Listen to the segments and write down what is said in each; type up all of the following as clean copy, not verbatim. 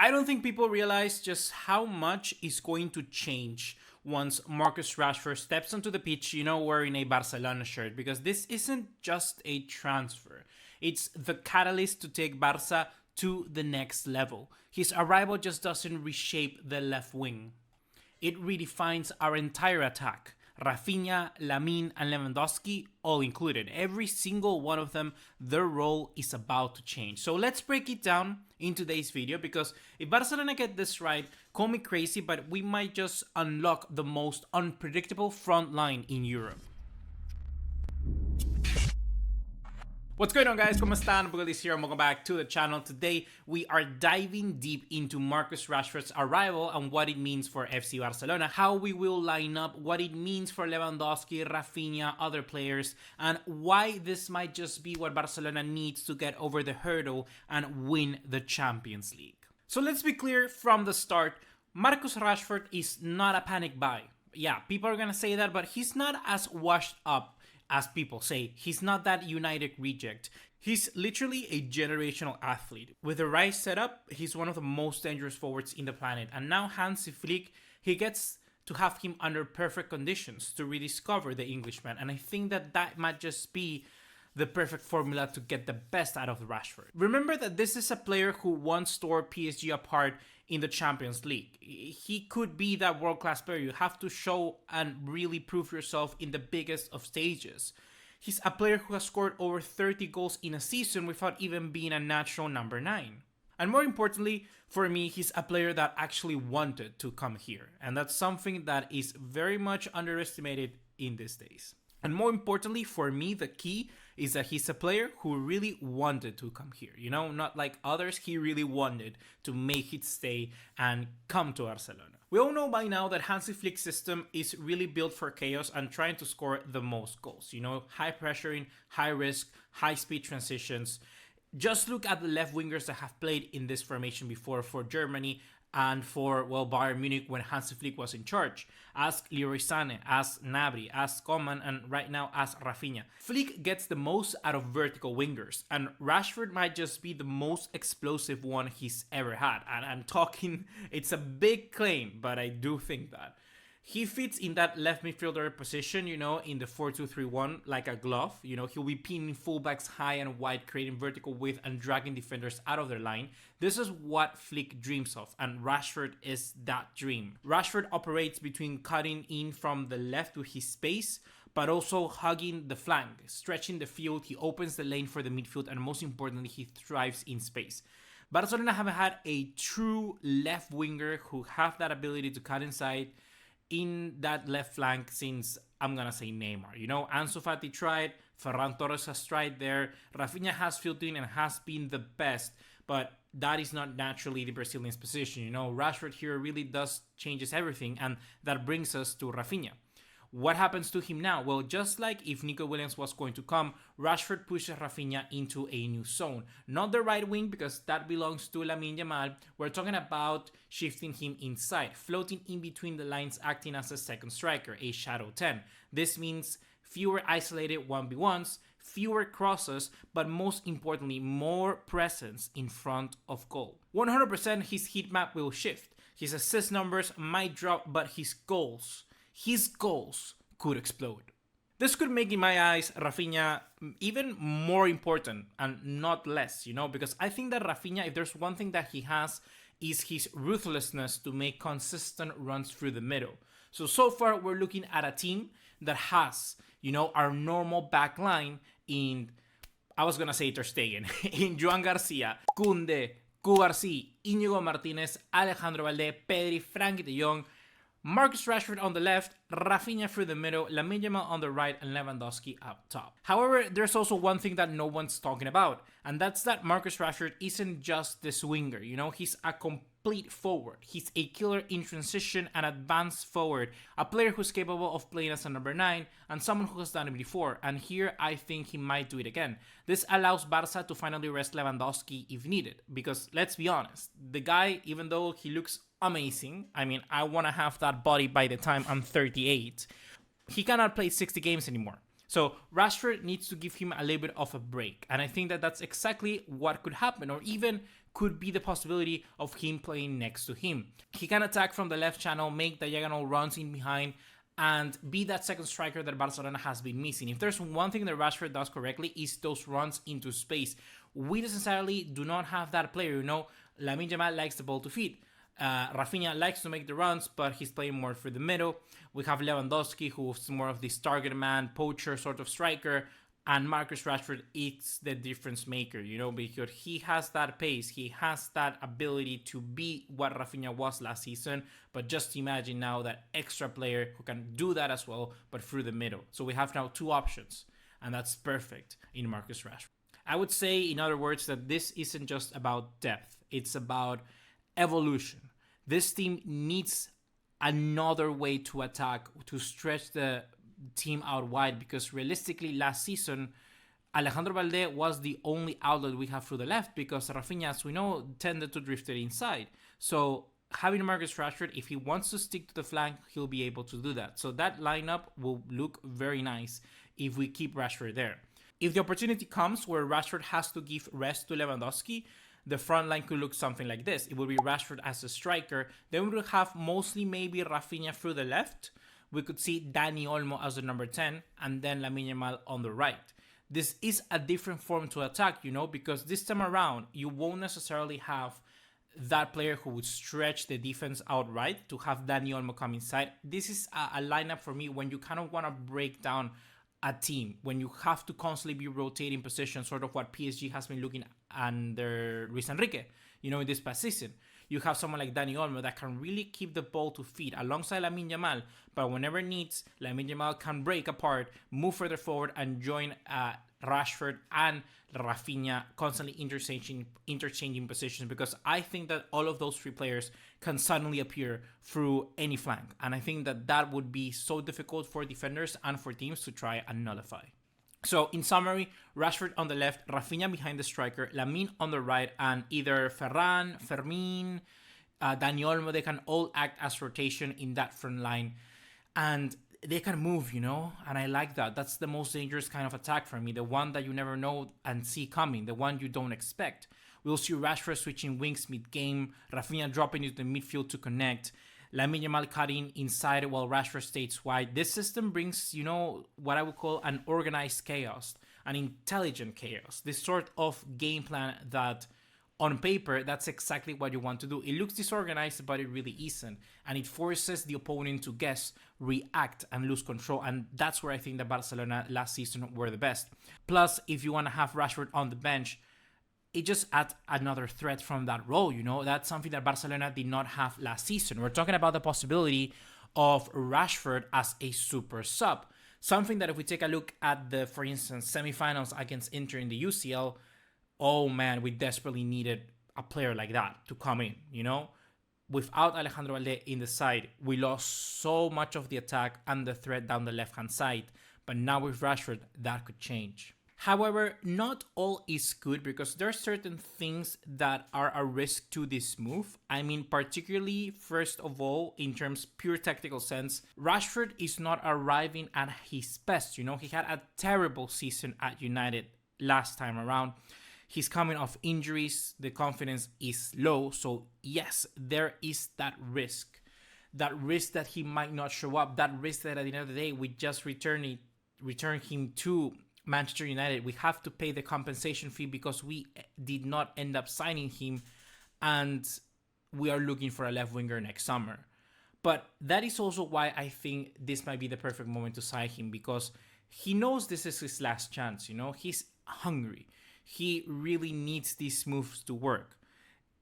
I don't think people realize just how much is going to change once Marcus Rashford steps onto the pitch, wearing a Barcelona shirt, because this isn't just a transfer. It's the catalyst to take Barca to the next level. His arrival just doesn't reshape the left wing. It redefines our entire attack. Raphinha, Lamine, and Lewandowski all included. Every single one of them, their role is about to change. So let's break it down in today's video, because if Barcelona get this right, call me crazy, but we might just unlock the most unpredictable front line in Europe. What's going on, guys? ¿Cómo están? BugaLuis here and welcome back to the channel. Today we are diving deep into Marcus Rashford's arrival and what it means for FC Barcelona, how we will line up, what it means for Lewandowski, Raphinha, other players, and why this might just be what Barcelona needs to get over the hurdle and win the Champions League. So let's be clear from the start, Marcus Rashford is not a panic buy. Yeah, people are gonna say that, but he's not as washed up as people say. He's not that United reject. He's literally a generational athlete. With the right setup, he's one of the most dangerous forwards in the planet. And now Hansi Flick, he gets to have him under perfect conditions to rediscover the Englishman. And I think that might just be the perfect formula to get the best out of Rashford. Remember that this is a player who once tore PSG apart in the Champions League. He could be that world-class player. You have to show and really prove yourself in the biggest of stages. He's a player who has scored over 30 goals in a season without even being a natural number 9. And more importantly, for me, he's a player that actually wanted to come here. And that's something that is very much underestimated in these days. And more importantly, for me, the key is that he's a player who really wanted to come here. Not like others, he really wanted to make it stay and come to Barcelona. We all know by now that Hansi Flick's system is really built for chaos and trying to score the most goals. High pressuring, high risk, high speed transitions. Just look at the left wingers that have played in this formation before for Germany and for, Bayern Munich when Hansi Flick was in charge. Ask Leroy Sané, ask Gnabry, ask Coman, and right now ask Raphinha. Flick gets the most out of vertical wingers, and Rashford might just be the most explosive one he's ever had. And I'm talking, it's a big claim, but I do think that. He fits in that left midfielder position, in the 4-2-3-1 like a glove. He'll be pinning fullbacks high and wide, creating vertical width and dragging defenders out of their line. This is what Flick dreams of, and Rashford is that dream. Rashford operates between cutting in from the left with his space, but also hugging the flank, stretching the field. He opens the lane for the midfield, and most importantly, he thrives in space. Barcelona haven't had a true left winger who have that ability to cut inside in that left flank since, I'm gonna say, Neymar. Ansu Fati tried, Ferran Torres has tried there, Raphinha has filled in and has been the best, but that is not naturally the Brazilian's position. Rashford here really does changes everything, and that brings us to Raphinha. What happens to him now? Well, just like if Nico Williams was going to come, Rashford pushes Raphinha into a new zone. Not the right wing, because that belongs to Lamine Yamal. We're talking about shifting him inside, floating in between the lines, acting as a second striker, a shadow 10. This means fewer isolated 1v1s, fewer crosses, but most importantly, more presence in front of goal. 100% his heat map will shift. His assist numbers might drop, but his goals could explode. This could make, in my eyes, Raphinha even more important and not less, because I think that Raphinha, if there's one thing that he has, is his ruthlessness to make consistent runs through the middle. So far, we're looking at a team that has, our normal back line in, I was gonna say Ter Stegen, in Joan Garcia, Koundé, Cubarsí, Íñigo Martínez, Alejandro Valde, Pedri, Frankie de Jong, Marcus Rashford on the left, Raphinha through the middle, Lamine Yamal on the right, and Lewandowski up top. However, there's also one thing that no one's talking about, and that's that Marcus Rashford isn't just this winger. He's a complete forward. He's a killer in transition and advanced forward, a player who's capable of playing as a number 9, and someone who has done it before, and here I think he might do it again. This allows Barca to finally rest Lewandowski if needed, because let's be honest, the guy, even though he looks amazing, I want to have that body by the time I'm 38, he cannot play 60 games anymore. So Rashford needs to give him a little bit of a break, and I think that that's exactly what could happen, or even could be the possibility of him playing next to him. He can attack from the left channel, make diagonal runs in behind, and be that second striker that Barcelona has been missing. If there's one thing that Rashford does correctly, is those runs into space. We necessarily do not have that player, you know. Lamine Yamal likes the ball to feet. Raphinha likes to make the runs, but he's playing more for the middle. We have Lewandowski, who's more of this target man, poacher sort of striker. And Marcus Rashford is the difference maker, you know, because he has that pace, he has that ability to be what Raphinha was last season. But just imagine now that extra player who can do that as well, but through the middle. So we have now two options, and that's perfect in Marcus Rashford. I would say, in other words, that this isn't just about depth, it's about evolution. This team needs another way to attack, to stretch the team out wide, because realistically last season Alejandro Balde was the only outlet we have through the left, because Raphinha, as we know, tended to drift it inside. So having Marcus Rashford, if he wants to stick to the flank, he'll be able to do that. So that lineup will look very nice if we keep Rashford there. If the opportunity comes where Rashford has to give rest to Lewandowski, the front line could look something like this. It will be Rashford as a striker, then we will have mostly maybe Raphinha through the left. We could see Dani Olmo as the number 10, and then Lamine Yamal on the right. This is a different form to attack, you know, because this time around, you won't necessarily have that player who would stretch the defense outright to have Dani Olmo come inside. This is a lineup for me when you kind of want to break down a team, when you have to constantly be rotating positions, sort of what PSG has been looking under Luis Enrique, you know, in this past season. You have someone like Dani Olmo that can really keep the ball to feet alongside Lamine Yamal, but whenever needs, Lamine Yamal can break apart, move further forward, and join Rashford and Raphinha, constantly interchanging positions, because I think that all of those three players can suddenly appear through any flank, and I think that that would be so difficult for defenders and for teams to try and nullify. So in summary, Rashford on the left, Raphinha behind the striker, Lamine on the right, and either Ferran, Fermin, Dani Olmo, they can all act as rotation in that front line. And they can move, you know, and I like that. That's the most dangerous kind of attack for me, the one that you never know and see coming, the one you don't expect. We'll see Rashford switching wings mid-game, Raphinha dropping into the midfield to connect, Lamine Yamal cutting inside while Rashford stays wide. This system brings, you know, what I would call an organized chaos, an intelligent chaos. This sort of game plan that, on paper, that's exactly what you want to do. It looks disorganized, but it really isn't. And it forces the opponent to guess, react, and lose control. And that's where I think that Barcelona last season were the best. Plus, if you want to have Rashford on the bench, it just adds another threat from that role, you know? That's something that Barcelona did not have last season. We're talking about the possibility of Rashford as a super sub. Something that if we take a look at the, for instance, semifinals against Inter in the UCL, oh man, we desperately needed a player like that to come in, you know? Without Alejandro Balde in the side, we lost so much of the attack and the threat down the left-hand side. But now with Rashford, that could change. However, not all is good, because there are certain things that are a risk to this move. I mean, particularly, first of all, in terms pure tactical sense, Rashford is not arriving at his best. You know, he had a terrible season at United last time around. He's coming off injuries, the confidence is low. So yes, there is that risk that he might not show up, that risk that at the end of the day, we just return him to Manchester United. We have to pay the compensation fee because we did not end up signing him, and we are looking for a left winger next summer. But that is also why I think this might be the perfect moment to sign him, because he knows this is his last chance, you know? He's hungry. He really needs these moves to work.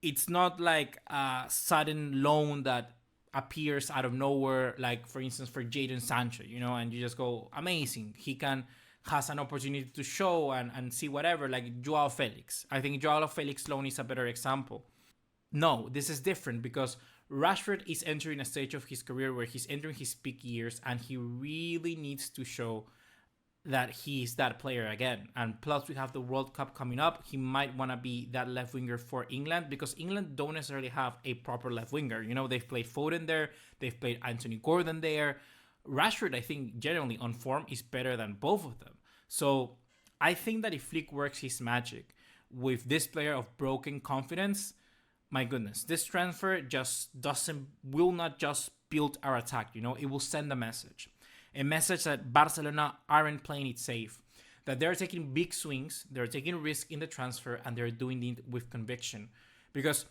It's not like a sudden loan that appears out of nowhere, like, for instance, for Jadon Sancho, you know, and you just go, amazing. He has an opportunity to show and see whatever, like Joao Felix. I think Joao Felix loan is a better example. No, this is different, because Rashford is entering a stage of his career where he's entering his peak years, and he really needs to show that he's that player again. And plus, we have the World Cup coming up. He might want to be that left winger for England, because England don't necessarily have a proper left winger. You know, they've played Foden there, they've played Anthony Gordon there. Rashford, I think, generally on form is better than both of them. So I think that if Flick works his magic, with this player of broken confidence, my goodness, this transfer just will not just build our attack, you know, it will send a message that Barcelona aren't playing it safe, that they're taking big swings, they're taking risk in the transfer, and they're doing it with conviction. Because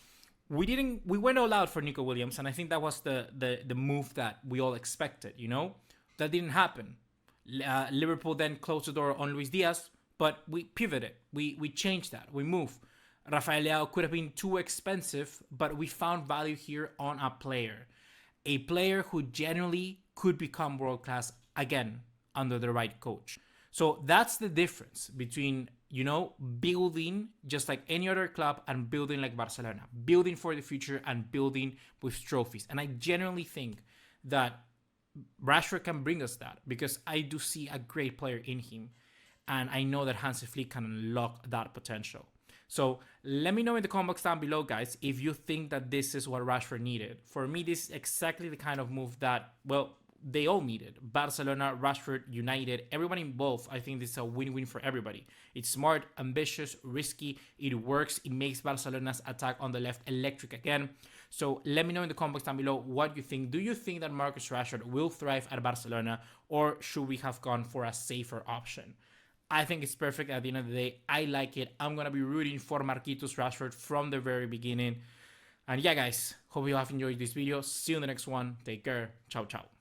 we went all out for Nico Williams, and I think that was the move that we all expected, you know? That didn't happen. Liverpool then closed the door on Luis Diaz, but we pivoted. We changed that. We moved. Raphinha could have been too expensive, but we found value here on a player who genuinely could become world-class again under the right coach. So that's the difference between, you know, building just like any other club and building like Barcelona, building for the future and building with trophies. And I genuinely think that Rashford can bring us that, because I do see a great player in him, and I know that Hansi Flick can unlock that potential. So let me know in the comments down below, guys, if you think that this is what Rashford needed. For me, this is exactly the kind of move that, well, they all needed. Barcelona, Rashford, United, everyone involved. I think this is a win-win for everybody. It's smart, ambitious, risky. It works. It makes Barcelona's attack on the left electric again. So let me know in the comments down below what you think. Do you think that Marcus Rashford will thrive at Barcelona, or should we have gone for a safer option? I think it's perfect at the end of the day. I like it. I'm going to be rooting for Marquinhos Rashford from the very beginning. And yeah, guys, hope you have enjoyed this video. See you in the next one. Take care. Ciao, ciao.